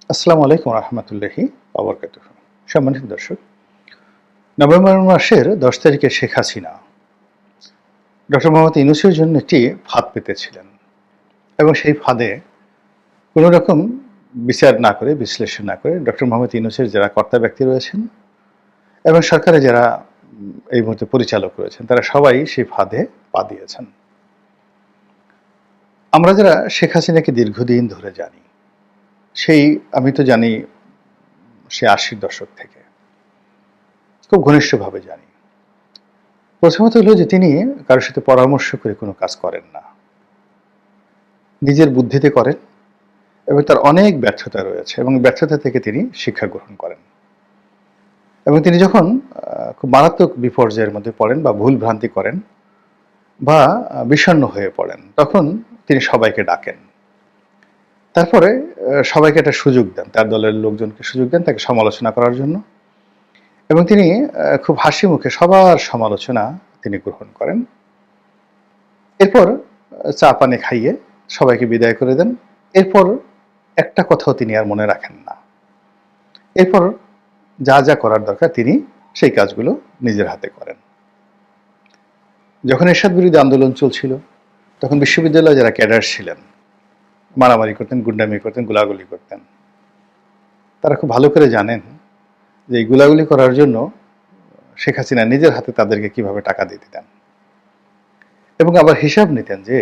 আসসালামু আলাইকুম রহমতুল্লাহি ওয়া বারাকাতুহু। সম্মানিত দর্শক, নভেম্বর মাসের 10 তারিখে শেখ হাসিনা ডক্টর মোহাম্মদ ইউনূসের জন্য একটি ফাঁদ পেতেছিলেন এবং সেই ফাঁদে কোনো রকম বিচার না করে, বিশ্লেষণ না করে ডক্টর মোহাম্মদ ইউনূসের যারা কর্তা ব্যক্তি রয়েছেন এবং সরকারে যারা এই মুহূর্তে পরিচালক রয়েছেন, তারা সবাই সেই ফাঁদে পা দিয়েছেন। আমরা যারা শেখ হাসিনাকে দীর্ঘদিন ধরে জানি, আমি তো জানি সে 80-র দশক থেকে খুব ঘনিষ্ঠভাবে জানি। প্রথমত হলো যে তিনি কারোর সাথে পরামর্শ করে কোনো কাজ করেন না, নিজের বুদ্ধিতে করেন এবং তার অনেক ব্যর্থতা রয়েছে এবং ব্যর্থতা থেকে তিনি শিক্ষা গ্রহণ করেন। এবং তিনি যখন খুব মারাত্মক বিপর্যয়ের মধ্যে পড়েন বা ভুল ভ্রান্তি করেন বা বিষণ্ণ হয়ে পড়েন, তখন তিনি সবাইকে ডাকেন। তারপরে সবাইকে একটা সুযোগ দেন, তার দলের লোকজনকে সুযোগ দেন তাকে সমালোচনা করার জন্য, এবং তিনি খুব হাসি মুখে সবার সমালোচনা তিনি গ্রহণ করেন। এরপর চা পানি খাইয়ে সবাইকে বিদায় করে দেন। এরপর একটা কথাও তিনি আর মনে রাখেন না। এরপর যা যা করার দরকার তিনি সেই কাজগুলো নিজের হাতে করেন। যখন এরশাদ বিরোধী আন্দোলন চলছিল, তখন বিশ্ববিদ্যালয়ে যারা ক্যাডার ছিলেন মারামারি করতেন, গুন্ডামি করতেন, গোলাগুলি করতেন। তারা খুব ভালো করে জানেন যে এই গোলাগুলি করার জন্য শেখ হাসিনা নিজের হাতে তাদেরকে কিভাবে টাকা দিয়ে দিতেন এবং আবার হিসাব নিতেন যে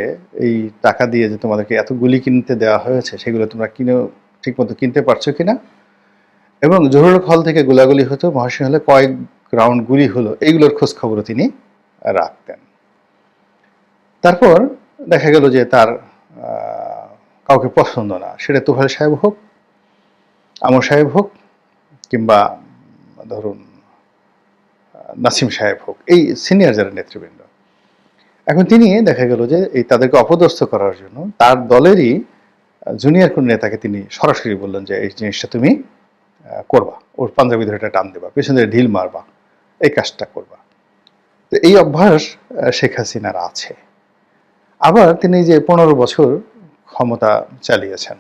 এই টাকা দিয়ে যে তোমাদেরকে এত গুলি কিনতে দেওয়া হয়েছে, সেগুলো তোমরা ঠিকমতো কিনতে পারছো কিনা, এবং জহুরুল হল থেকে গোলাগুলি হতো, মহাশয় হলে কয়েক রাউন্ড গুলি হলো, এইগুলোর খোঁজ খবরও তিনি রাখতেন। তারপর দেখা গেল যে তার কাউকে পছন্দ না, সেটা তোফায়েল সাহেব হোক, আমর সাহেব হোক, কিংবা ধরুন নাসিম সাহেব হোক, এই সিনিয়র যারা নেতৃবৃন্দ। এখন তিনি দেখা গেল যে এই তাদেরকে অপদস্থ করার জন্য তার দলেরই জুনিয়র কোন নেতাকে তিনি সরাসরি বললেন যে এই জিনিসটা তুমি করবা, ওর পাঞ্জাবি ধরে টান দেবা, পেছনে ঢিল মারবা, এই কাজটা করবা। তো এই অভ্যাস শেখ হাসিনার আছে। আবার তিনি যে 15 বছর ক্ষমতা চালিয়েছেন,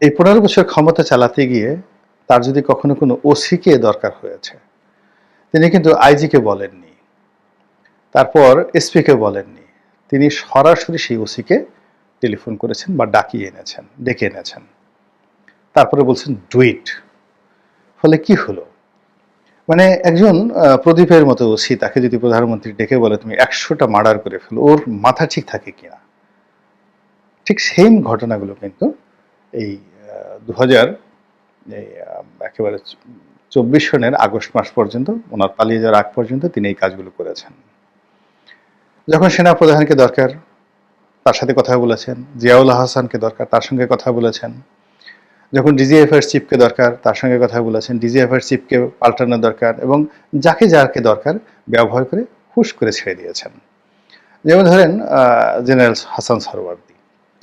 এই 15 বছর ক্ষমতা চালাতে গিয়ে তার যদি কখনো কোনো ওসিকে দরকার হয়েছে, তিনি কিন্তু আইজিকে বলেননি, তারপর এসপিকে বলেননি, তিনি সরাসরি সেই ওসিকে টেলিফোন করেছেন বা ডেকে এনেছেন। তারপরে বলছেন ডু ইট। ফলে কি হলো, মানে একজন প্রদীপের মতো ওসি, তাকে যদি প্রধানমন্ত্রী ডেকে বলে তুমি 100টা মার্ডার করে ফেলো, ওর মাথা ঠিক থাকে কিনা? ঠিক সেম ঘটনাগুলো কিন্তু এই 2000 একেবারে 24 সনের আগস্ট মাস পর্যন্ত, ওনার পালিয়ে যাওয়ার আগ পর্যন্ত তিনি এই কাজগুলো করেছেন। যখন সেনাপ্রধানকে দরকার তার সাথে কথা বলেছেন, জিয়াউল হাসানকে দরকার তার সঙ্গে কথা বলেছেন, যখন ডিজিএফআইয়ের চিফকে দরকার তার সঙ্গে কথা বলেছেন, ডিজিএফআইয়ের চিফকে পাল্টানো দরকার, এবং যাকে দরকার ব্যবহার করে হুশ করে ছেড়ে দিয়েছেন। যেমন ধরেন জেনারেল হাসান সরওয়ার্দী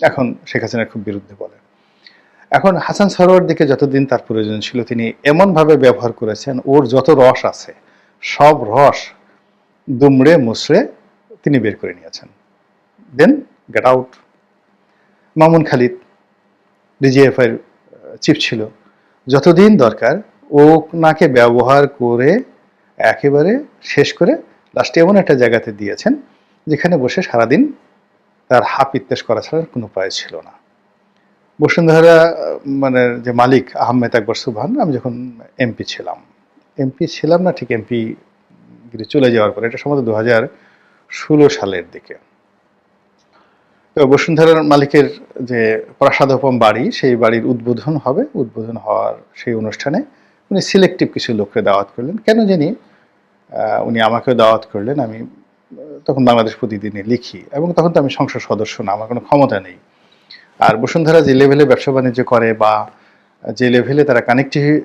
এখন শেখ হাসিনার খুব বিরুদ্ধে বলে। এখন হাসান সরওয়ার্দীকে যতদিন তার প্রয়োজন ছিল তিনি এমনভাবে ব্যবহার করেছেন, ওর যত রস আছে সব রস দুমড়ে মুচড়ে তিনি বের করে নিয়েছেন। Then get out. Mamun Khalid ডিজিএফআইয়ের চিফ ছিল, যতদিন দরকার ওনাকে ব্যবহার করে একেবারে শেষ করে লাস্টে এমন একটা জায়গাতে দিয়েছেন যেখানে বসে সারাদিন তার হাপ ইত্তেশ করা ছাড়া কোনো উপায় ছিল না। বসুন্ধরা মানে যে মালিক আহমেদ আকবর সুবহান, আমি যখন এমপি ছিলাম না, ঠিক এমপি চলে যাওয়ার পরে, এটা সম্ভবত 2016 সালের দিকে, তো বসুন্ধরার মালিকের যে প্রাসাদোপম বাড়ি, সেই বাড়ির উদ্বোধন হওয়ার সেই অনুষ্ঠানে উনি সিলেক্টিভ কিছু লোককে দাওয়াত করলেন। কেন জানি উনি আমাকেও দাওয়াত করলেন। আমি তখন বাংলাদেশ প্রতিদিনে লিখি এবং তখন তো আমি সংসদ সদস্য না, আমার কোনো ক্ষমতা নেই। আর বসুন্ধরা যে লেভেলে ব্যবসা বাণিজ্য করে বা যে লেভেলে তারা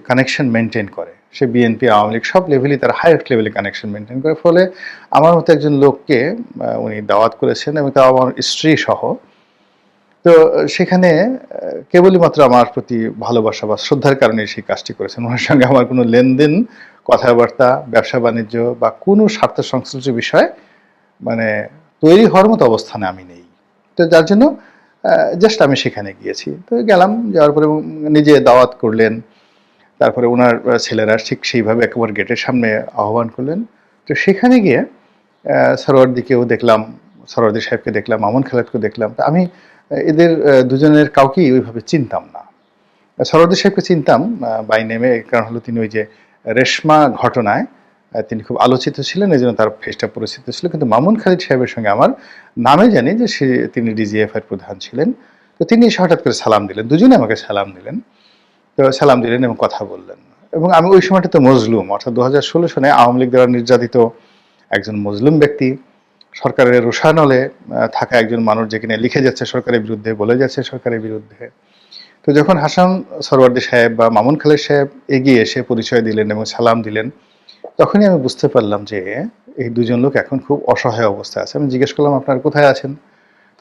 কানেকশন মেনটেন করে, সে বিএনপি আওয়ামী লীগ সব লেভেলই তারা হাইয়েস্ট লেভেলে কানেকশন মেনটেন করে। ফলে আমার মতো একজন লোককে উনি দাওয়াত করেছেন এবং তা আমার স্ত্রী সহ। তো সেখানে কেবলই মাত্র আমার প্রতি ভালোবাসা বা শ্রদ্ধার কারণে সেই কাজটি করেছেন। ওনার সঙ্গে আমার কোনো লেনদেন, কথাবার্তা, ব্যবসা বাণিজ্য বা কোনো স্বার্থ সংশ্লিষ্ট বিষয় মানে তৈরি হওয়ার মতো অবস্থানে আমি নেই। তো যার জন্য জাস্ট আমি সেখানে গিয়েছি। তো গেলাম, যাওয়ার পরে নিজে দাওয়াত করলেন। তারপরে উনার ছেলেরা ঠিক সেইভাবে একেবারে গেটের সামনে আহ্বান করলেন। তো সেখানে গিয়ে সরোয়ার্দীকেও দেখলাম, সরোয়ার্দী সাহেবকে দেখলাম, মামুন খালেদকে দেখলাম। তো আমি এদের দুজনের কাউকেই ওইভাবে চিনতাম না। সরোয়ার্দী সাহেবকে চিনতাম বাই নেমে, কারণ হলো তিনি ওই যে রেশমা ঘটনায় তিনি খুব আলোচিত ছিলেন, এই জন্য তার ফেসটা পরিচিত ছিল। কিন্তু মামুন খালিদ সাহেবের সঙ্গে আমার নামে জানি যে তিনি ডিজিএফআই এর প্রধান ছিলেন। তো তিনি এসে হঠাৎ করে সালাম দিলেন, দুজনে আমাকে সালাম দিলেন। তো সালাম দিলেন এবং কথা বললেন। এবং আমি ওই সময়টাতে মজলুম, অর্থাৎ 2016 সনে আওয়ামী লীগ দ্বারা নির্যাতিত একজন মজলুম ব্যক্তি, সরকারের রোষানলে থাকা একজন মানুষ, যেখানে লিখে যাচ্ছে সরকারের বিরুদ্ধে, বলে যাচ্ছে সরকারের বিরুদ্ধে। তো যখন হাসান সরওয়ার্দী সাহেব বা মামুন খালেদ সাহেব এগিয়ে এসে পরিচয় দিলেন এবং সালাম দিলেন, তখনই আমি বুঝতে পারলাম যে এই দুজন লোক এখন খুব অসহায় অবস্থায় আছে। আমি জিজ্ঞেস করলাম, আপনারা কোথায় আছেন?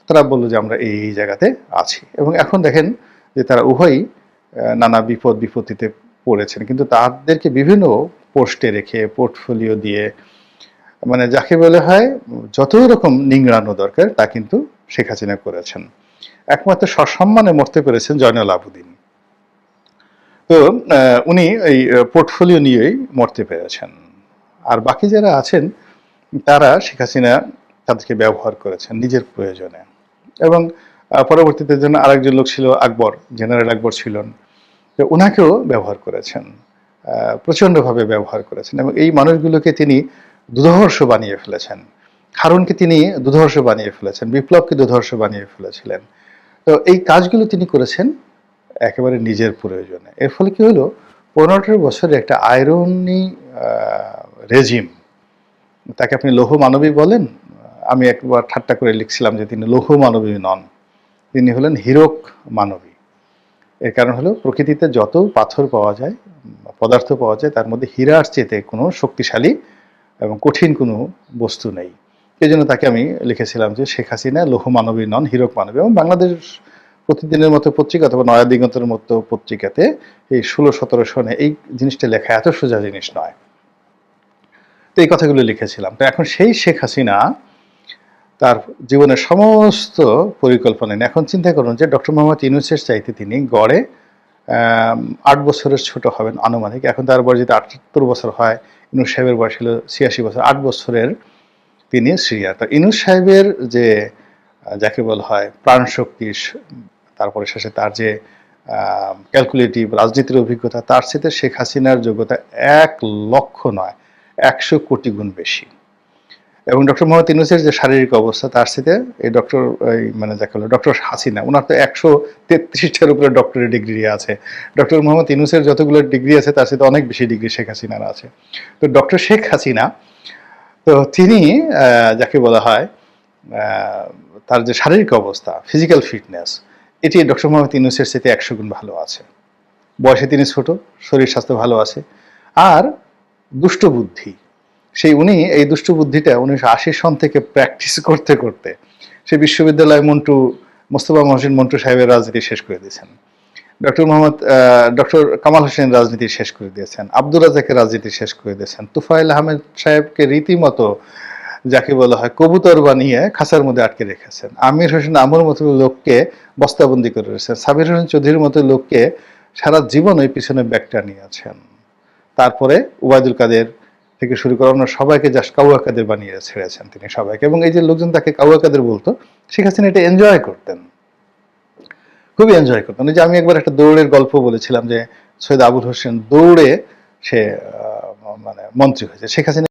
তারা বলল যে আমরা এই জায়গাতে আছি। এবং এখন দেখেন যে তারা উভয়ই নানা বিপদ বিপত্তিতে পড়েছেন, কিন্তু তাদেরকে বিভিন্ন পোস্টে রেখে, পোর্টফোলিও দিয়ে, মানে যাকে বলে হয় যত রকম নিংড়ানো দরকার তা কিন্তু শেখ হাসিনা করেছেন। একমাত্র সসম্মানে মরতে পেরেছেন জয়নুল আবেদিন। তো উনি এই পোর্টফোলিও নিয়েই মরতে পেরেছেন। আর বাকি যারা আছেন তারা শেখ হাসিনা তাদেরকে ব্যবহার করেছেন নিজের প্রয়োজনে। এবং পরবর্তীতে জন্য আরেকজন লোক ছিল আকবর, জেনারেল আকবর ছিলেন। তো ওনাকেও ব্যবহার করেছেন, প্রচণ্ডভাবে ব্যবহার করেছেন। এবং এই মানুষগুলোকে তিনি দুধর্ষ বানিয়ে ফেলেছেন। হারুনকে তিনি দুধর্ষ বানিয়ে ফেলেছেন, বিপ্লবকে দুধর্ষ বানিয়ে ফেলেছিলেন। তো এই কাজগুলো তিনি করেছেন একেবারে নিজের প্রয়োজনে। এর ফলে কি হলো, 15 বছরের একটা আয়রনি রেজিম, তাকে আপনি লৌহ মানবী বলেন, আমি একবার ঠাট্টা করে লিখছিলাম যে তিনি লৌহ মানবী নন, তিনি হলেন হীরক মানবী। এর কারণ হলো প্রকৃতিতে যত পাথর পাওয়া যায়, পদার্থ পাওয়া যায়, তার মধ্যে হীরার চেয়ে কোনো শক্তিশালী এবং কঠিন কোনো বস্তু নেই। এই জন্য তাকে আমি লিখেছিলাম যে শেখ হাসিনা লৌহ মানবী নন, হীরক মানবী। এবং বাংলাদেশ প্রতিদিনের মতো পত্রিকা অথবা নয়া দিগন্তের মতো পত্রিকাতে এই 16-17 সনে এই জিনিসটা লেখা এত সোজা জিনিস নয়। তো এই কথাগুলো লিখেছিলাম। তো এখন সেই শেখ হাসিনা তার জীবনের সমস্ত পরিকল্পনা নিয়ে, এখন চিন্তা করুন যে ডক্টর মোহাম্মদ ইউনূসের চাইতে তিনি গড়ে 8 বছরের ছোট হবেন আনুমানিক। এখন তার বয়স যদি 78 বছর হয়, ইউনূস সাহেবের বয়স ছিল 86 বছর, 8 বছরের তিনি সিনিয়র। তো ইউনূস সাহেবের যে যাকে বলা হয় প্রাণশক্তি, তারপরে শেষে তার যে ক্যালকুলেটিভ রাজনীতির অভিজ্ঞতা, তার সাথে শেখ হাসিনার যোগ্যতা 1 লক্ষ নয় 100 কোটি গুণ বেশি। এবং ডক্টর মোহাম্মদ ইউনূসের যে শারীরিক অবস্থা, তার সাথে এই ডক্টর মানে যাকে বলে ডক্টর হাসিনা, ওনার তো 133টার উপরে ডক্টরেট ডিগ্রি আছে। ডক্টর মোহাম্মদ ইউনূসের যতগুলো ডিগ্রি আছে তার সাথে অনেক বেশি ডিগ্রি শেখ হাসিনার আছে। তো ডক্টর শেখ হাসিনা, তো তিনি যাকে বলা হয় তার যে শারীরিক অবস্থা, ফিজিক্যাল ফিটনেস, এটি ডক্টর মোহাম্মদ ইউনূসের সাথে 100 গুণ ভালো আছে। বয়সে তিনি ছোট, শরীর স্বাস্থ্য ভালো আছে। আর দুষ্ট বুদ্ধি, সেই উনি এই দুষ্ট বুদ্ধিটা 1980 সন থেকে প্র্যাকটিস করতে করতে সে বিশ্ববিদ্যালয় মোস্তফা মহসিন মন্টু সাহেবের রাজনীতি শেষ করে দিয়েছেন। ডক্টর কামাল হোসেন রাজনীতি শেষ করে দিয়েছেন, আব্দুর রাজাকের রাজনীতি শেষ করে দিয়েছেন, তুফাইল আহমেদ সাহেবকে রীতিমতো যাকে বলা হয় কবুতর বানিয়ে খাঁচার মধ্যে আটকে রেখেছেন, আমির হোসেন আমর মতো লোককে বস্তাবন্দি করে রেখেছেন, সাবির হোসেন চৌধুরীর মতো লোককে সারা জীবন ওই পিছনে ব্যাগটা নিয়েছেন। তারপরে ওবায়দুল কাদের থেকে শুরু করে অন্য সবাইকে জাস্ট কাউয়া কাদের বানিয়ে ছেড়েছেন তিনি সবাইকে। এবং এই যে লোকজন তাকে কাউয়া কাদের বলতো, শেখ হাসিনা এটা এনজয় করতেন, খুবই এনজয় করতেন। যে আমি একবার একটা দৌড়ের গল্প বলেছিলাম যে সৈয়দ আবুল হোসেন দৌড়ে সে মানে মন্ত্রী হয়েছে, শেখ হাসিনা